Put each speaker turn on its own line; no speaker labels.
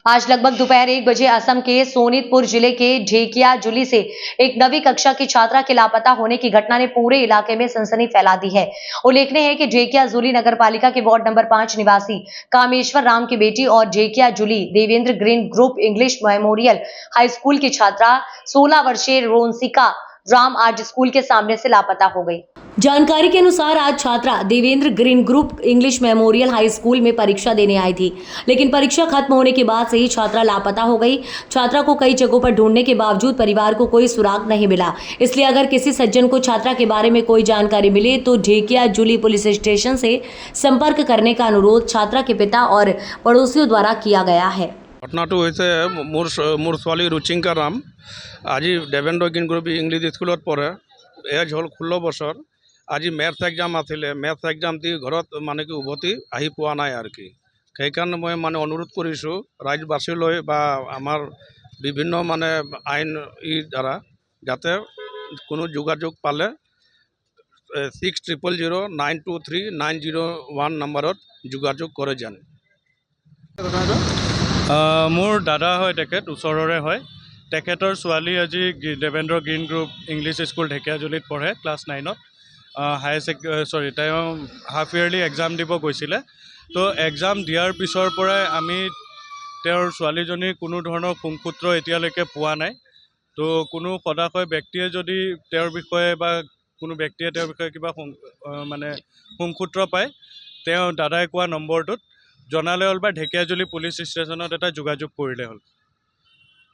आज लगभग दोपहर 1 बजे असम के सोनितपुर जिले के ढेकियाजुली से एक नवी कक्षा की छात्रा के लापता होने की घटना ने पूरे इलाके में सनसनी फैला दी है। उल्लेखनीय है कि ढेकियाजुली नगरपालिका के वार्ड नंबर 5 निवासी कामेश्वर राम की बेटी और Dhekiajuli Devendra Green Group English Memorial High School की छात्रा 16 वर्षीय रोनसिका राम आज स्कूल के सामने से लापता हो गई। जानकारी के अनुसार आज छात्रा Devendra Green Group English Memorial High school में परीक्षा देने आई थी, लेकिन परीक्षा खत्म होने के बाद से ही छात्रा लापता हो गई। छात्रा को कई जगहों पर ढूंढने के बावजूद परिवार को कोई सुराग नहीं मिला। इसलिए अगर किसी सज्जन को छात्रा के बारे में कोई जानकारी मिले तो ढेकियाजुली पुलिस स्टेशन से संपर्क करने का अनुरोध छात्रा के पिता और पड़ोसियों द्वारा किया गया है।
ঘটনাটো হৈছে মোৰ ছোৱালী ৰুচিংকা ৰাম আজি দেৱেন্দ্ৰ গ্ৰীণ গ্ৰুপ ইংলিছ স্কুলত পঢ়ে। এজ হ'ল 16 বছৰ। আজি মেথছ এক্সাম আছিলে, মেথছ এক্সাম দি ঘৰত মানে কি উভতি আহি পোৱা নাই আৰু কি। সেইকাৰণে মই মানে অনুৰোধ কৰিছোঁ ৰাজ্যবাসীলৈ বা আমাৰ বিভিন্ন মানে আইন দ্বাৰা যাতে কোনো যোগাযোগ পালে 60000923 নম্বৰত যোগাযোগ কৰে যেন।
মোৰ দাদা হয়, তেখেত ওচৰৰে হয়। তেখেতৰ ছোৱালী আজি Devendra Green Group English School ঢেকিয়াজুলিত পঢ়ে, ক্লাছ 9ত। তেওঁ হাফ ইয়াৰলি এক্সাম দিব গৈছিলে। তো এক্সাম দিয়াৰ পিছৰ পৰাই আমি তেওঁৰ ছোৱালীজনীৰ কোনো ধৰণৰ সুংসূত্ৰ এতিয়ালৈকে পোৱা নাই। তো কোনো সদাশয় ব্যক্তিয়ে যদি তেওঁৰ বিষয়ে বা কোনো ব্যক্তিয়ে তেওঁৰ বিষয়ে কিবা মানে সুংসূত্ৰ পায়, তেওঁ দাদাই কোৱা নম্বৰটোত জনালে হ'ল বা ঢেকিয়াজুলি পুলিচ ষ্টেচনত এটা যোগাযোগ কৰিলে হ'ল।